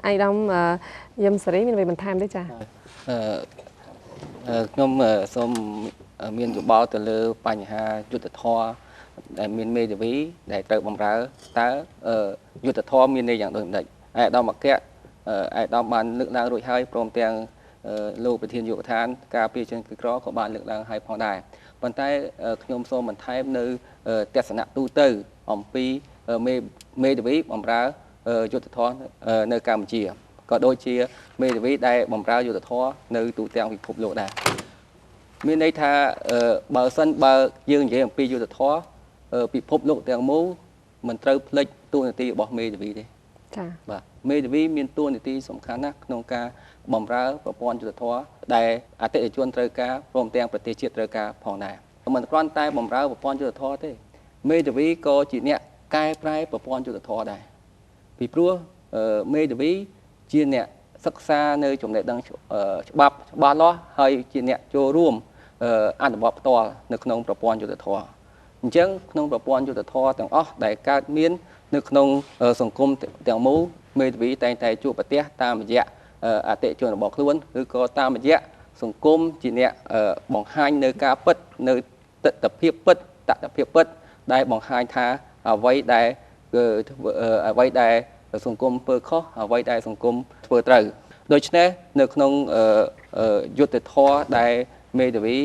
ai đóng dâm sấy mình về mình tham đấy cha nhóm xôm miền dụ bao từ lư bành hà du tịch thoa đại miền mê để ví đại tự bằng rá tá du tịch thoa miền này dạng đôi địch ai đau mặc kẹt ai đau bàn lượng lang rồi hai prom tiền lưu về thiên dụ than cà phê trên cái đó có bàn lượng lang hai phong đài bàn tay nhóm xôm mình thay nơi tẹt sẵn tu tư ẩm pi mê để ví bằng rá du tịch thoa nơi Campuchia có đôi chia mê để ví đại bằng rá du tịch thoa nơi tụ tiền bị phục lộ đà miền đây tha bờ sân bờ dương vậy pi du tịch thoa bị phục lộ tiền mũ mình trâu lịch tu này ti bỏ mê để ví đi và mê để ví miền tu này ti sòng khá nát nông ca bằng rá và pon du tịch thoa đại à tệ chuan trâu cá prom tiềnประเทศ trâu cá phòng này mình quan tay bằng rá và pon du tịch thoa thế mê để ví có chỉ nè cai prai và pon du tịch thoa đây vì pro mê để ví chia nè sắc xa nơi chúng này đang bắp ba lo hay chia nè choរួមăn bắp toនៅក្នុងប្រព័ន្ធយុទ្ធធម៌អញ្ចឹងក្នុងប្រព័ន្ធយុទ្ធធម៌ទាំងអស់ដែលកើតមាននៅក្នុងសង្គមទាំងមូលមេធាវីតែងតែជួបប្រទះតាមរយៈអតិជនរបស់ខ្លួនឬក៏តាមរយៈសង្គមជាអ្នកបង្ហាញនៅការពិតនៅទស្សនវិជ្ជាពិតតថភាពពិតដែលបង្ហាញថាអ្វីដែលសង្គមធ្វើខុសអ្វីដែលសង្គមធ្វើត្រូវដូច្នេះនៅក្នុងយុទ្ធធម៌ដែលមេធាវី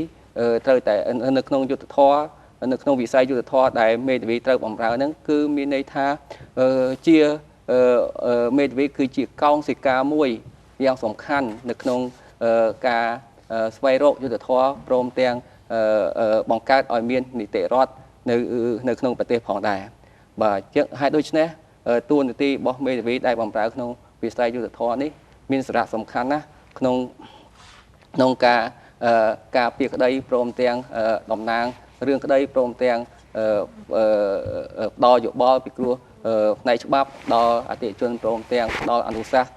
ត្រូវតែនៅក្នុងយុទ្ធធម៌នៅក្នុងវិស័យយុទ្ធធម៌ដែលមេធាវីត្រូវបម្រើហ្នឹងគឺមានន័យថាជាមេធាវីគឺជាកោងសិកាមួយយ៉ាងសំខាន់នៅក្នុងការស្វែងរកយុទ្ធធម៌ព្រមទាំងបង្កើតឲ្យមាននីតិរដ្ឋនៅក្នុងប្រទេសផងដែរបាទចឹងហើយដូច្នេះតួនាទីរបស់មេធាវីដែលបម្រើក្នុងវិស័យយុទ្ធធម៌នេះមានសារៈសំខាន់ណាស់ក្នុងការពារក្តីព្រមទាំងតំណាងរឿងក្តីព្រមទាំងដល់យោបល់ពីគ្រោះផ្នែកច្បាប់ដល់អតិថិជនព្រមទាំងដល់អនុសាសន៍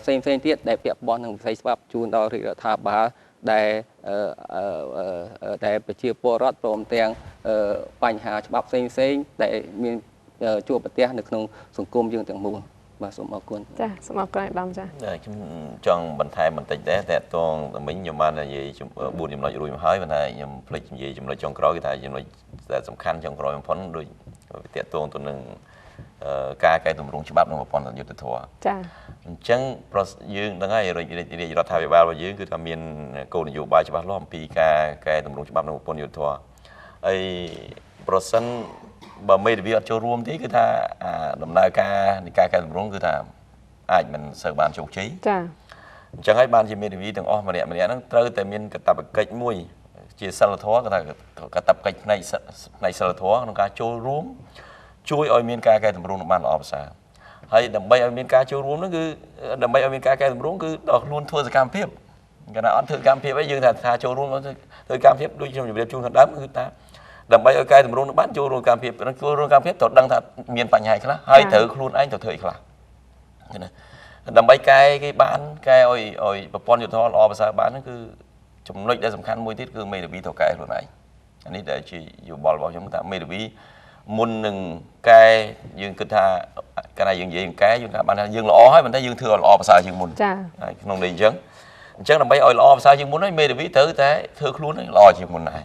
ផ្សេងទៀតដែលពាក់ព័ន្ធនឹងវិស័យច្បាប់ជូនដល់រាជរដ្ឋាភិបាលដែលប្រជាពលរដ្ឋព្រមទាំងបញ្ហាច្បាប់ផ្សេងដែលមានជួបប្រទះនៅក្នុងសង្គមយើងទាំងមូលបាទសូមអរគុណចាសូមអរគុណអាដាមចាខ្ញុំចង់បន្ថែមបន្តិចដែរតែតងមិញខ្ញុំបាននិយាយ4ចំណុចរួចមកហើយប៉ុន្តែខ្ញុំភ្លេចនិយាយចំណុចចុងក្រោយគឺថាចំណុចដែលសំខាន់ចុងក្រោយបំផុតដូចតាក់ទងទៅនឹងការកែតម្រង់ច្បាប់ក្នុងប្រព័ន្ធយុត្តិធម៌ចាអញ្ចឹងយើងដឹងហើយរាជរដ្ឋាភិបាលរបស់យើងគឺថាមានគោលនយោបាយច្បាស់លាស់អំពីការកែតម្រង់ច្បាប់ក្នុងប្រព័ន្ធយុត្តិធម៌ហើយប្រសិនបើមេធាវីអត់ចូលរួមទេគឺថាដំណើរការនៃការកែតម្រង់គឺថាអាចមិនសូវបានជោគជ័យចាអញ្ចឹងហើយបានជាមេធាវីទាំងអស់ម្នាក់ហ្នឹងត្រូវតែមានកាតព្វកិច្ចមួយជាសិលធម៌គឺថាកាតព្វកិច្ចផ្នែកសិលធម៌ក្នុងការចូលរួមជួយឲ្យមានការកែតម្រង់បានល្អប្រសើរហើយដើម្បីឲ្យមានការចូលរួមហ្នឹងគឺដើម្បីឲ្យមានការកែតម្រង់គឺដល់ខ្លួនធ្វើសកម្មភាពកាលណាអត់ធ្វើសកម្មភាពអីយើងថាចូលរួមធ្វើសកម្មភាពដូចខ្ញុំជម្រាបជូនខាងដើមគឺថាដើម្បីឲ្យកែតម្រង់បានចូលរួមកម្មភាពចូលរួមកម្មភាពត្រូវដឹងថាមានបញ្ហាខ្លះហើយត្រូវខ្លួនឯងទៅធ្វើអីខ្លះណាដើម្បីកែគេបានកែឲ្យប្រព័ន្ធយុទ្ធធម៌ល្អប្រសើរបានហ្នឹងគឺចំណុចដែលសំខាន់មួយទៀតគឺមេធាវីត្រូវកែខ្លួនឯងអានេះដែលជាយោបល់របស់ខ្ញុំថាមេធាវីមុននឹងកែយើងគិតថាកាលណាយើងនិយាយកែយើងថាបានថាយើងល្អហើយប៉ុន្តែយើងធ្វើឲ្យល្អប្រសើរជាងមុនចាក្នុងន័យអញ្ចឹងដើម្បីឲ្យល្អប្រសើរជាងមុនហើយមេធាវីត្រូវតែធ្វើខ្លួនឲ្យល្អជាងមុនដែរ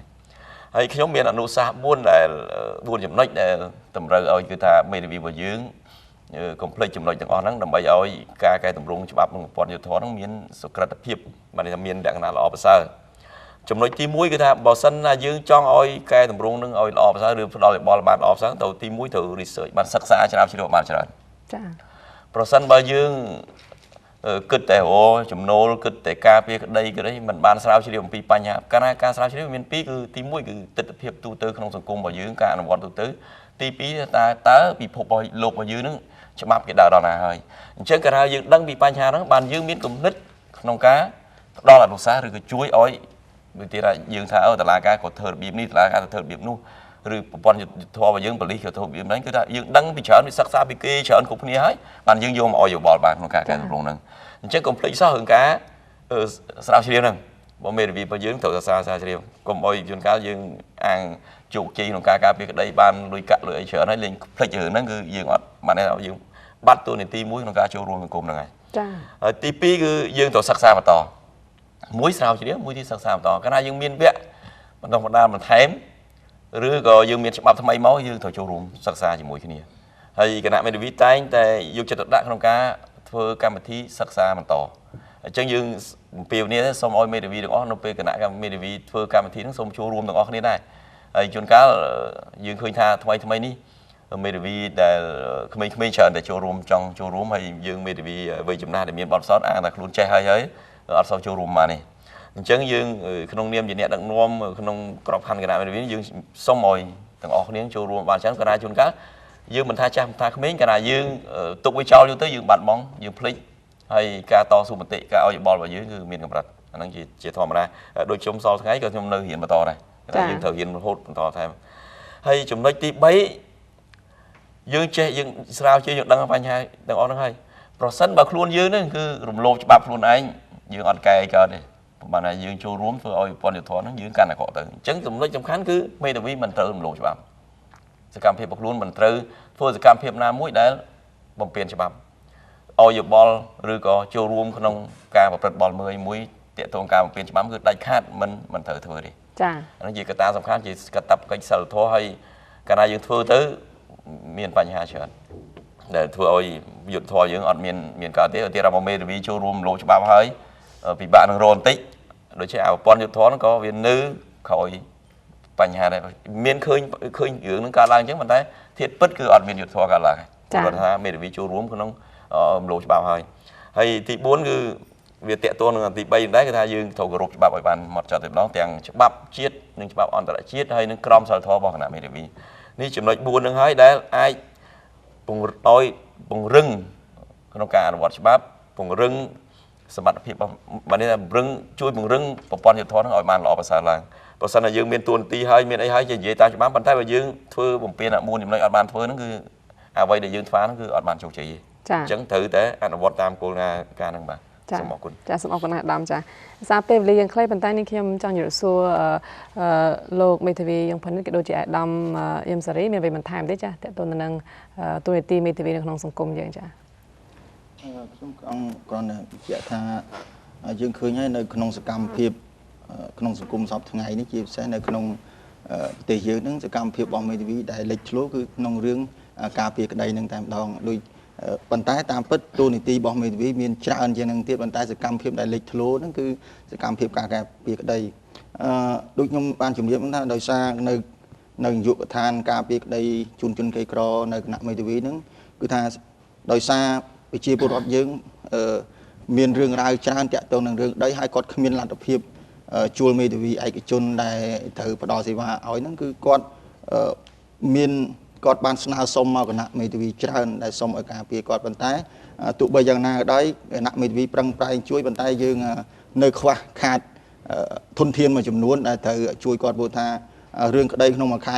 ហើយខ្ញុំមានអនុសាសន៍4ចំណុចដែលតម្រូវឲ្យគឺថាមេធាវីរបស់យើងកុំភ្លេចចំណុចទាំងអស់ហ្នឹងដើម្បីឲ្យការកែតម្រង់ច្បាប់ក្នុងប្រព័ន្ធយុត្តិធម៌ហ្នឹងមានសុក្រិតភាពបានថាមានលក្ខណៈល្អប្រសើរចំណុចទី1គឺថាបើសិនណាយើងចង់ឲ្យកែតម្រង់នឹងឲ្យល្អប្រសើរឬផ្ដល់យោបល់បានល្អប្រសើរទៅទី1ត្រូវ research បានសិក្សាច្រាវជ្រាវបានច្រើនចាប្រសិនបើយើងគិតតែចំណូលគិតតែការពារក្តីក្តីមិនបានស្រាវជ្រាវអំពីបញ្ហាកាលណាការស្រាវជ្រាវមាន2គឺទី1គឺទស្សនវិជ្ជាទូទៅក្នុងសង្គមរបស់យើងការអនុវត្តទូទៅទី2តើពិភពរបស់លោករបស់យើងនឹង ច្បាប់គេដើរដល់ណាហើយអញ្ចឹងកាលណាយើងដឹងពីបញ្ហាហ្នឹងបានយើងមានគំនិតក្នុងការផ្ដល់អនុសាសន៍ឬក៏ជួយឲ្យវិធីថាយើងថាតុលាការក៏ធ្វើរបៀបនេះតុលាការក៏ធ្វើរបៀបនោះឬប្រព័ន្ធយុត្តិធម៌របស់យើងប៉ូលីសក៏ធ្វើរបៀបហ្នឹងគឺថាយើងដឹងពីច្រើនវាសិក្សាពីគេច្រើនគ្រប់គ្នាហើយបានយើងយកមកឲ្យយោបល់បានក្នុងការកែតម្រង់ហ្នឹងអញ្ចឹងកុំភ្លេចសោះរឿងការស្រាវជ្រាវហ្នឹងបើមេធាវីរបស់យើងត្រូវតែស្រាវជ្រាវកុំឲ្យជួនកាលយើងអាងជោគជ័យក្នុងការការពារក្តីបានលុយកាក់លុយអីច្រើនហើយលេងភ្លេចរឿងហ្នឹងគឺយើងអត់បានថាយើងបាត់តួនាទីមួយក្នុងការចូលរួមសង្គមហ្នឹងហើយចាហើយទី2គឺយើងត្រូវសិក្សាបន្តមួយស្រាវជ្រាវមួយទីសិក្សាបន្តកាលណាយើងមានវគ្គបន្តបណ្ដាលបន្ថែមឬក៏យើងមានច្បាប់ថ្មីមកយើងត្រូវចូលរួមសិក្សាជាមួយគ្នាហើយគណៈមេធាវីតែងតែយកចិត្តទុកដាក់ក្នុងការធ្វើកម្មវិធីសិក្សាបន្តអញ្ចឹងយើងអំពាវនាវសូមឲ្យមេធាវីទាំងអស់នៅពេលគណៈមេធាវីធ្វើកម្មវិធីហ្នឹងសូមចូលរួមទាំងអស់គ្នាដែរហើយជួនកាលយើងឃើញថាថ្មីនេះមេធាវីដែលក្មេងៗច្រើនតែចូលរួមចង់ចូលរួមហើយយើងមេធាវីវ័យចំណាស់ដែលមានបទពិសោធន៍អាងថាខ្លួនចេះហើយអត់សូវចូលរួមបានទេអញ្ចឹងយើងក្នុងនាមជាអ្នកដឹកនាំក្នុងក្របខ័ណ្ឌគណៈមេធាវីយើងសូមឲ្យទាំងអស់គ្នាចូលរួមបានច្រើនកាលណាជួនកាលយើងមិនថាចាស់មិនថាក្មេងកាលណាយើងទុកវាចោលយូរទៅយើងបាត់បង់យើងភ្លេចហើយការតស៊ូមតិការឲ្យយោបល់របស់យើងគឺមានកម្រិតអាហ្នឹងជាធម្មតាដូចខ្ញុំសល់ថ្ងៃក៏ខ្ញុំនៅរៀនបន្តដែរតែយើងត្រូវរៀនរហូតបន្តថែមហើយចំណុចទី3យើងចេះយើងស្រាវជ្រាវយើងដឹងបញ្ហាទាំងអស់ហ្នឹងហើយប្រសិនបើខ្លួនយើងហ្នឹងគឺរំលោភច្បាប់ខ្លួនឯងយើងអត់កែកើតទេប៉ុន្តែយើងចូលរួមធ្វើឲ្យប្រព័ន្ធយុត្តិធម៌ហ្នឹងយើងកាន់តែកក់ទៅអញ្ចឹងចំណុចសំខាន់គឺមេធាវីមិនត្រូវរំលោភច្បាប់សកម្មភាពរបស់ខ្លួនមិនត្រូវធ្វើសកម្មភាពណាមួយដែលបំពានច្បាប់ឲ្យយោបល់ឬក៏ចូលរួមក្នុងការប្រព្រឹត្តបទល្មើសមួយទាក់ទងការបំពានច្បាប់គឺដាច់ខាតមិនត្រូវធ្វើទេចាអានេះជាកត្តាសំខាន់ជាកាតព្វកិច្ចសិលធម៌ហើយកាលណាយើងធ្វើទៅមានបញ្ហាច្រើនដែលធ្វើឲ្យយុទ្ធធម៌យើងអត់មានកើតទេឧទាហរណ៍មកមេធាវីចូលរួមលោច្បាប់ហើយពិបាកនឹងរនតិចដូចជាប្រព័ន្ធយុទ្ធធម៌ហ្នឹងក៏វានៅក្រោយបញ្ហាដែរមានឃើញរឿងហ្នឹងកើតឡើងអញ្ចឹងប៉ុន្តែធាតុពិតគឺអត់មានយុទ្ធធម៌កើតឡើងព្រោះថាមេធាវីចូលរួមក្នុងលោច្បាប់ហើយទី4គឺវាតកតួនឹងទី3ដែរគឺថាយើងត្រូវគោរពច្បាប់ឲ្យបានហ្មត់ចត់តែម្ដងទាំងច្បាប់ជាតិនិងច្បាប់អន្តរជាតិហើយនិងក្រមសីលធម៌របស់គណៈមេធាវីនេះចំណុច4ហ្នឹងហើយដែលអាចពង្រឹងក្នុងការអនុវត្តច្បាប់ពង្រឹងសមត្ថភាពបាននេះថាជួយពង្រឹងប្រព័ន្ធយុត្តិធម៌ហ្នឹងឲ្យបានល្អប្រសើរឡើងបើសិនតែយើងមានទួនាទីហើយមានអីហើយនិយាយតាមច្បាប់ប៉ុន្តែបើយើងធ្វើបំពេញមួយចំណុចអត់បានធ្វើហ្នឹងគឺអ្វីដែលយើងធ្វើហ្នឹងគឺអត់បានជោគជ័យទេអញ្ចឹងត្រូវតែអនុវត្តតាមគោលការណ៍ហ្នឹងបាទសូមអរគុណចាសូមអរគុណអាដាមចាសារពេលវេលាយ៉ាងខ្លីប៉ុន្តែនេះខ្ញុំចង់ជម្រាបសួរលោកមេធាវីយ៉ាងផុននេះក៏ដូចជាអាដាមយឹមសារីមានអ្វីបន្ថែមទេចាតើតើនឹងទូនីតិមេធាវីនៅក្នុងសង្គមយើងចាខ្ញុំគ្រាន់តែបញ្ជាក់ថាយើងឃើញហើយនៅក្នុងសកម្មភាពក្នុងសង្គមសពថ្ងៃនេះជាពិសេសនៅក្នុងប្រទេសយើងនឹងសកម្មភាពរបស់មេធាវីដែលលេចធ្លោគឺក្នុងរឿងការពារក្តីនឹងតែម្ដងដូចប៉ុន្តែតាមពិតទូនីតិរបស់មេធាវីមានច្រើនជាងនឹងទៀតប៉ុន្តែសកម្មភាពដែលលេចធ្លោហ្នឹងគឺសកម្មភាពការពារក្តីដូចខ្ញុំបានជម្រាបថាដោយសារនៅយុវដ្ឋានការពារក្តីជូនជនក្រីក្រនៅគណៈមេធាវីហ្នឹងគឺថាដោយសារប្រជាពលរដ្ឋយើងមានរឿងរ៉ាវច្រើនតាក់ទងនឹងរឿងដីហើយគាត់គ្មានលទ្ធភាពជួលមេធាវីឯកជនដែលត្រូវផ្ដល់សេវាឲ្យហ្នឹងគឺគាត់បានស្នើសុំមកគណៈមេធាវីច្រើនដែលសុំឲ្យការពារគាត់ប៉ុន្តែទោះបីយ៉ាងណាក៏ដោយគណៈមេធាវីប្រឹងប្រែងជួយប៉ុន្តែយើងនៅខ្វះខាតធនធានមួយចំនួនដែលត្រូវជួយគាត់ព្រោះថារឿងក្តីក្នុងមួយខែ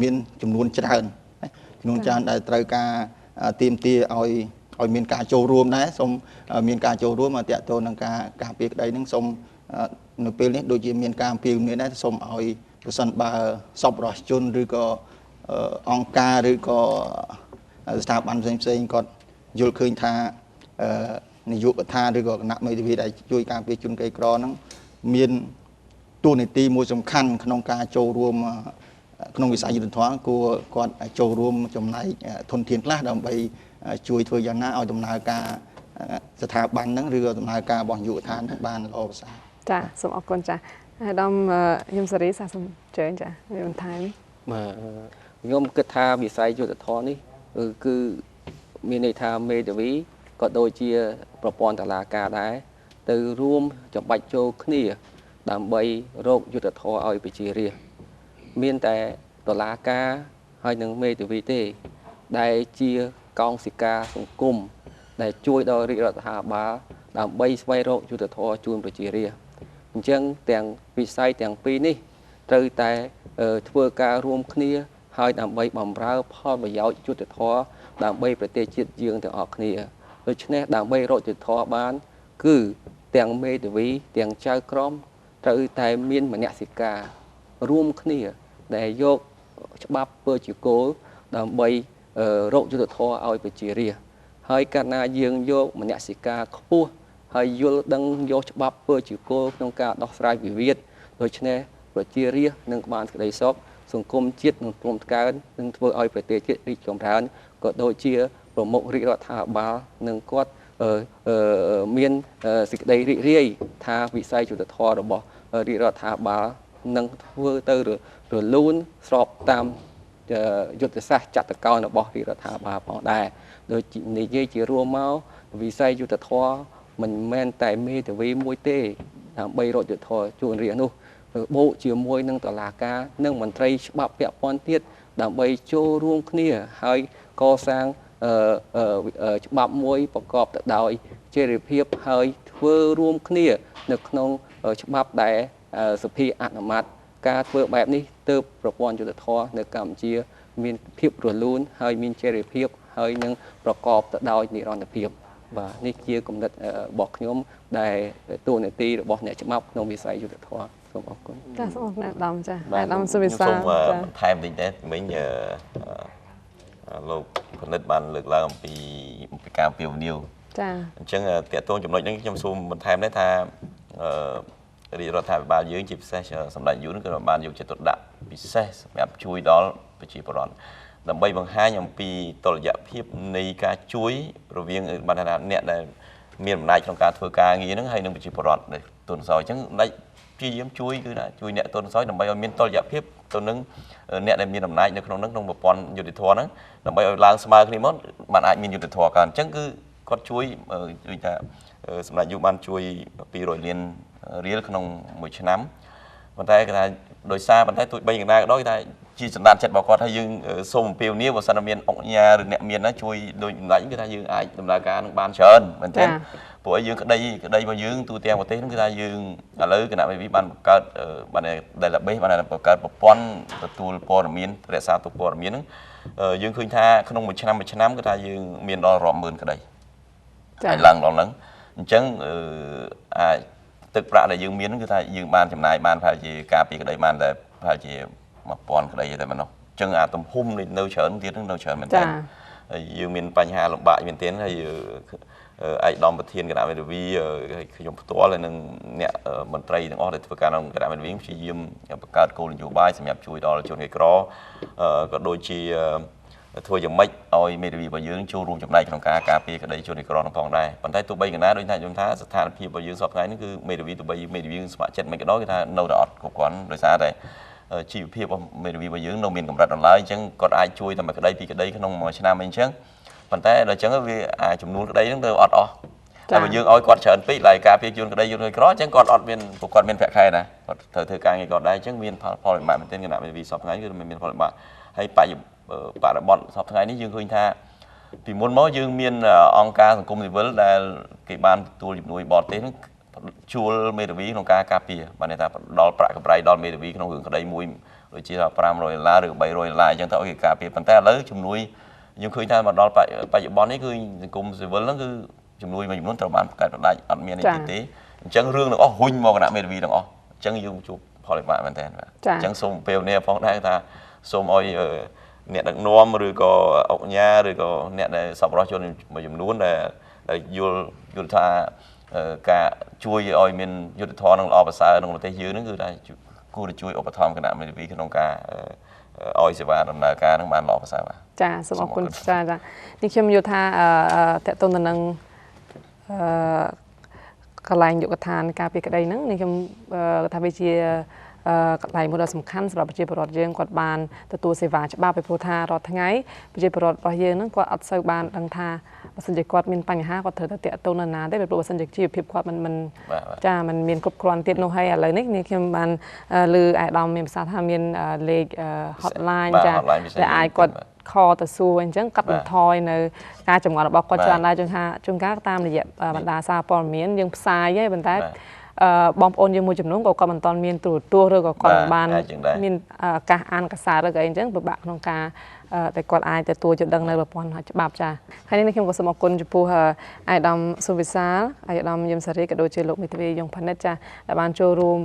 មានចំនួនច្រើនដែលត្រូវការទាមទារឲ្យមានការចូលរួមដែរសូមមានការចូលរួមតាក់ទងនឹងការពារក្តីនឹងសូមនៅពេលនេះដូចជាមានការអំពាវនាវដែរសូមឲ្យប្រសិនបើសពរដ្ឋជនឬក៏អង្គការឬក៏ស្ថាប័នផ្សេងគាត់យល់ឃើញថានាយកដ្ឋានឬក៏គណៈមេធាវីដែលជួយការពារជនក្រីក្រហ្នឹងមានតួនាទីមួយសំខាន់ក្នុងការចូលរួមក្នុងវិស័យយុត្តិធម៌គួរគាត់ចូលរួមចំណែកធនធានខ្លះដើម្បីជួយធ្វើយ៉ាងណាឲ្យដំណើរការស្ថាប័នហ្នឹងឬក៏ដំណើរការរបស់នាយកដ្ឋានហ្នឹងបានល្អប្រសើរចាសូមអរគុណចាអាដាមយឹមសារីសូមជើញចាមានបន្ថែមបាទខ្ញុំគិតថាវិស័យយុត្តិធម៌នេះគឺមានន័យថាមេធាវីក៏ដូចជាប្រព័ន្ធតុលាការដែរទៅរួមចម្បាច់ចូលគ្នាដើម្បីរកយុត្តិធម៌ឲ្យប្រជារាស្ត្រមានតែតុលាការហើយនឹងមេធាវីទេដែលជា កងសិកាសង្គមដែលជួយដល់រាជរដ្ឋាភិបាលដើម្បីស្វែងរកយុត្តិធម៌ជូនប្រជារាស្ត្រអញ្ចឹងទាំងវិស័យទាំងពីរនេះត្រូវតែធ្វើការរួមគ្នាហើយដើម្បីបម្រើផលប្រយោជន៍យុត្តិធម៌ដើម្បីប្រទេសជាតិយើងទាំងអស់គ្នាដូច្នេះដើម្បីរកយុត្តិធម៌បានគឺទាំងមេធាវីទាំងចៅក្រមត្រូវតែមានមនសិការរួមគ្នាដែលយកច្បាប់ពើជាគោលដើម្បីរកយុត្តិធម៌ឲ្យប្រជារាស្ត្រហើយកាលណាយើងយកមនសិការខ្ពស់ហើយយល់ដឹងយកច្បាប់ពើជាគោលក្នុងការដោះស្រាយវិវាទដូច្នេះប្រជារាស្ត្រនឹងបានសេចក្តីសុខសង្គមជាតិនឹងព្រមកើននឹងធ្វើឲ្យប្រទេសជាតិរីកចម្រើនក៏ដូចជាប្រមុខរាជរដ្ឋាភិបាលនឹងគាត់មានសេចក្តីរីករាយថាវិស័យយុត្តិធម៌របស់រាជរដ្ឋាភិបាលនឹងធ្វើទៅរលូនស្របតាមយុទ្ធសាស្ត្រចតកោណរបស់រាជរដ្ឋាភិបាលផងដែរដូចនិយាយជារួមមកវិស័យយុត្តិធម៌មិនមែនតែមេធាវីមួយទេដើម្បីរកយុត្តិធម៌ជូនរាស្ត្រនោះបូកជាមួយនឹងតុលាការនិងមន្ត្រីច្បាប់ពាក់ព័ន្ធទៀតដើម្បីចូលរួមគ្នាហើយកសាងច្បាប់មួយប្រកបទៅដោយចីរភាពហើយធ្វើរួមគ្នានៅក្នុងច្បាប់ដែលសភាអនុម័តការធ្វើបែបនេះទើបប្រព័ន្ធយុត្តិធម៌នៅកម្ពុជាមានភាពរលូនហើយមានចីរភាពហើយនឹងប្រកបទៅដោយនិរន្តរភាពបាទនេះជាគំនិតរបស់ខ្ញុំដែលតួនាទីរបស់អ្នកច្បាប់ក្នុងវិស័យយុត្តិធម៌សូមអរគុណចាសូមអរគុណអាដាមចាអាដាមសុវិសា សូមបន្ថែមតិចដែរមិញលោកផលិតបានលើកឡើងអំពីការពីវនីវចាអញ្ចឹងតកតងចំណុចនេះខ្ញុំសូមបន្ថែមដែរថារាជរដ្ឋាភិបាលយើងជាពិសេសសម្ដេចយួនគឺបានយកចិត្តទុកដាក់ពិសេសសម្រាប់ជួយដល់ប្រជាពលរដ្ឋដើម្បីបង្ហាញអំពីតុល្យភាពនៃការជួយរវាងបានថាអ្នកដែលមានអំណាចក្នុងការធ្វើការងារហ្នឹងហើយនឹងប្រជាពលរដ្ឋទុនសោយអញ្ចឹងដេចព្យាយាមជួយគឺថាជួយអ្នកទុនសោយដើម្បីឲ្យមានតុល្យភាពទៅនឹងអ្នកដែលមានអំណាចនៅក្នុងហ្នឹងក្នុងប្រព័ន្ធយុតិធម៌ហ្នឹងដើម្បីឲ្យឡើងស្មើគ្នាមកបានអាចមានយុតិធម៌កើតអញ្ចឹងគឺគាត់ជួយថាសម្ដេចយុបានជួយ200លានរៀលក្នុងមួយឆ្នាំប៉ុន្តែគេថាដោយសារប៉ុន្តែទូច3យ៉ាងណាក៏ដោយថាជាសន្តានចិត្តរបស់គាត់ហើយយើងសូមអំពាវនាវបើសិនមានអង្គញាឬអ្នកមានណាជួយដូចសម្ដេចគឺថាយើងអាចដំណើរការនឹងបានច្រើនមែនទេព្រោះឲ្យយើងក្តីរបស់យើងទូទាំងប្រទេសហ្នឹងគឺថាយើងឥឡូវគណៈវិវិបានបង្កើតបាន database បានបង្កើតប្រព័ន្ធទទួលព័ត៌មានរក្សាទុកព័ត៌មានហ្នឹងយើងឃើញថាក្នុងមួយឆ្នាំគឺថាយើងមានដល់រាប់ម៉ឺនក្តីហើយឡើងដល់ហ្នឹងអញ្ចឹងអាចទឹកប្រាក់ដែលយើងមានហ្នឹងគឺថាយើងបានចំណាយបានប្រហែលជាការពីក្តីបានតែប្រហែលជា1000ក្តីតែប៉ុណ្ណោះអញ្ចឹងអាទំហំនៅច្រើនទៀតហ្នឹងនៅច្រើនមែនតើហើយយើងមានបញ្ហាលំបាកមែនទែនហើយឯកឧត្តមប្រធានគណៈមេធាវីខ្ញុំផ្ទាល់ហើយនឹងអ្នកមន្ត្រីទាំងអស់ដែលធ្វើការក្នុងគណៈមេធាវីព្យាយាមបង្កើតគោលនយោបាយសម្រាប់ជួយដល់ជនក្រីក្រក៏ដូចជាធ្វើយ៉ាងម៉េចឲ្យមេធាវីរបស់យើងចូលរួមចំណែកក្នុងការការពារក្តីជនក្រីក្រនឹងផងដែរប៉ុន្តែទោះបីកណាដូចខ្ញុំថាស្ថានភាពរបស់យើងសពថ្ងៃនេះគឺមេធាវីទោះបីមេធាវីស្ម័គ្រចិត្តមិនក៏ដោយគឺថានៅតែអត់គ្រប់គ្រាន់ដោយសារតែជីវភាពរបស់មេធាវីរបស់យើងនៅមានកម្រិតដល់ឡើយអញ្ចឹងគាត់អាចជួយតែមួយក្តីពីរក្តីក្នុងមួយឆ្នាំអីអញ្ចឹងប៉ុន្តែដល់អញ្ចឹងវាចំនួនក្តីហ្នឹងទៅអត់អស់តែបើយើងឲ្យគាត់ច្រើនពេកឡើយការពារជនក្តីជនក្រីក្រអញ្ចឹងគាត់អត់មានពួកគាត់មានប្រាក់ខែដែរគាត់ត្រូវធ្វើការងារគាត់ដែរអញ្ចឹងមានផលលំបាកមែនទែនគណៈមេធាវីសពថ្ងៃគឺមានផលលំបាកហើយបរិបទសពថ្ងៃនេះយើងឃើញថាពីមុនមកយើងមានអង្គការសង្គមស៊ីវិលដែលគេបានទទួលជំនួយបរទេសហ្នឹងជួលមេធាវីក្នុងការការពារបានន័យថាដល់ប្រាក់កម្រៃដល់មេធាវីក្នុងរឿងក្តីមួយដូចជា$500ឬ$300អញ្ចឹងទៅឲ្យគេការពារប៉ុន្តែឥឡូវជំនួយយើងឃើញថាមកដល់បច្ចុប្បន្ននេះគឺសង្គមស៊ីវិលហ្នឹងគឺជំនួយមួយចំនួនត្រូវបានបង្កើតផ្ដាច់អត់មានអីទេអញ្ចឹងរឿងទាំងអស់ហ៊ុញមកគណៈមេធាវីទាំងអស់អញ្ចឹងយើងជួបផលលំបាកមែនតើអញ្ចឹងសូមពេលនេះផងដែរថាសូមឲ្យអ្នកដឹកនាំឬក៏អង្គញាឬក៏អ្នកដែលសប្បុរសជនមួយចំនួនដែលយល់ថាការជួយឲ្យមានយុទ្ធធម៌នឹងល្អប្រសើរក្នុងប្រទេសយើងហ្នឹងគឺថាគួរតែជួយឧបត្ថម្ភគណៈមេធាវីក្នុងការឲ្យសេវាដំណើរការនឹងបានល្អប្រសើរបាទចាសូមអរគុណចានេះខ្ញុំយល់ថាតកតងទៅនឹងកន្លែងយុទ្ធឋានការពីក្តីហ្នឹងនេះខ្ញុំថាវាជាកន្លែងមួយដ៏សំខាន់សម្រាប់ប្រជាពលរដ្ឋយើងគាត់បានទទួលសេវាច្បាប់ពីព្រោះថារាល់ថ្ងៃប្រជាពលរដ្ឋរបស់យើងហ្នឹងគាត់អត់សូវបានដឹងថាបើសិនជាគាត់មានបញ្ហាគាត់ត្រូវតែតាក់ទងនរណាទេពីព្រោះបើសិនជាជីវភាពគាត់មិនចាมันមានគ្រប់គ្រាន់ទៀតនោះហើយឥឡូវនេះខ្ញុំបានលើអាយដាមមានភាសាថាមានលេខ hotline ចាដែលអាចគាត់ ខទៅសួរអញ្ចឹងកាត់បន្ថយនៅការចម្ងល់របស់គាត់ច្រើនដែរជួនកាលតាមរយៈបណ្ដាសារព័ត៌មានយើងផ្សាយឯប៉ុន្តែបងប្អូនយើងមួយចំនួនក៏គាត់មិនទាន់មានទូរទស្សន៍ឬក៏គាត់មិនបានមានការអានកាសែតឬក៏អីអញ្ចឹងពិបាកក្នុងការតែគាត់អាចទទួលយល់ដឹងនៅប្រព័ន្ធច្បាប់ចាហើយនេះខ្ញុំក៏សូមអរគុណចំពោះអាយដាមសុវិសាលអាយដាមយឹមសារីក៏ដូចជាលោកមេធាវីយងផានិតចាដែលបានចូលរួម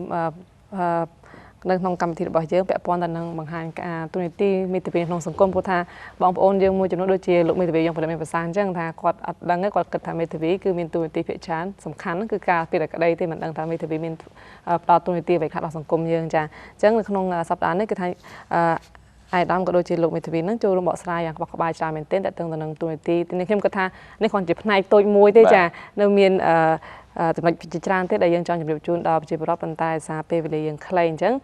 នៅក្នុងកម្មវិធីរបស់យើងពាក់ព័ន្ធទៅនឹងបង្ហាញការទូនីតិមេធាវីក្នុងសង្គមព្រោះថាបងប្អូនយើងមួយចំនួនដូចជាលោកមេធាវីយើងផលិតមានប្រសាសន៍អញ្ចឹងថាគាត់អត់ដឹងទេគាត់គិតថាមេធាវីគឺមានទូនីតិភាគច្រើនសំខាន់គឺការពីក្តីទេមិនដឹងថាមេធាវីមានផ្ដល់ទូនីតិអ្វីខ្លះដល់សង្គមយើងចាអញ្ចឹងនៅក្នុងសប្តាហ៍នេះគឺថាអាយដាមក៏ដូចជាលោកមេធាវីនឹងចូលរួមបកស្រាយយ៉ាងក្បោះក្បាយច្រើនមែនទែនតើតឹងទៅនឹងទូនីតិនេះខ្ញុំគិតថានេះគ្រាន់ជាផ្នែកតូចមួយទេចានៅមានចំណុចជាច្រើនទៀតដែលយើងចង់ជម្រាបជូនដល់ប្រជាពលរដ្ឋប៉ុន្តែសារពេលវេលាយើងខ្លីអញ្ចឹង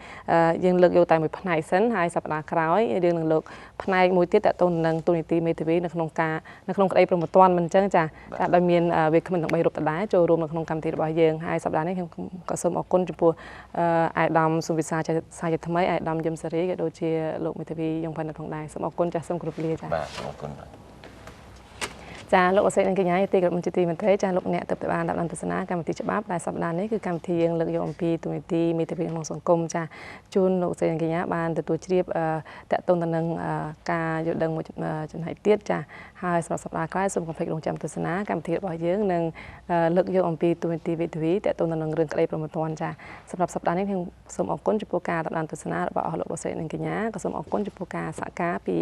យើងលើកយកតែមួយផ្នែកសិនហើយសប្តាហ៍ក្រោយយើងនឹងលើកផ្នែកមួយទៀតតទៅនឹងទូនីតិមេធាវីនៅក្នុងក្តីព្រមត្តនមិនអញ្ចឹងចាដែលមានវាគ្មិនទាំង3រូបដដែលចូលរួមនៅក្នុងកម្មវិធីរបស់យើងហើយសប្តាហ៍នេះខ្ញុំក៏សូមអរគុណចំពោះអាយដាមសុវិសាសាជាថ្មីអាយដាមយឹមសារីក៏ដូចជាលោកមេធាវីយងផានិតផងដែរសូមអរគុណចាសសូមគោរពលាចាបាទអរគុណចាលោកអសេនិងកញ្ញាទីក្រុមជាទីមន្ត្រីចាលោកអ្នកទៅបានតាមទស្សនាកម្មវិធីច្បាប់ដែលសប្តាហ៍នេះគឺកម្មវិធីយើងលើកយកអំពីទូនីតិមេធាវីក្នុងសង្គមចាជូនលោកអសេនិងកញ្ញាបានទទួលជ្រាបតកតងទៅនឹងការយល់ដឹងមួយចំណែកទៀតចាហើយសម្រាប់សប្តាហ៍ក្រោយសូមកុំភ្លេចរងចាំទស្សនាកម្មវិធីរបស់យើងនឹងលើកយកអំពីទូនីតិមេធាវីតកតងទៅនឹងរឿងក្តីប្រមត្តនចាសម្រាប់សប្តាហ៍នេះខ្ញុំសូមអរគុណចំពោះការតាមទស្សនារបស់អស់លោកអសេនិងកញ្ញាក៏សូមអរគុណចំពោះការសហការពី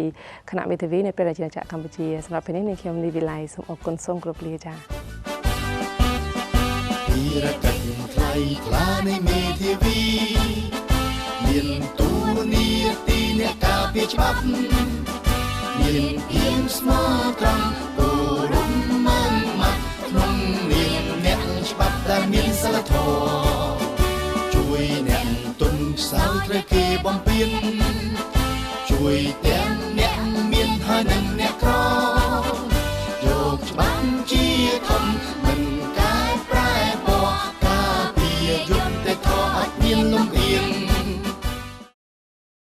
គណៈមេធាវីនៃព្រះរាជាណាចក្រកម្ពុជាសម្រាប់ពេលនេះខ្ញុំនីវិល័យសូមអរគុណសូមគោរពលាចា៎ពីរកថ្លៃថ្លានៃមេធាវីមានទូនីតិអ្នកការពារច្បាប់មានភាពស្មោះត្រង់គោរពម៉ានម៉ាត់ក្នុងនាមអ្នកច្បាប់ដែលមានសិលធម៌ជួយអ្នកទុនខ្សោយត្រូវគេបំពេញជួយទាំង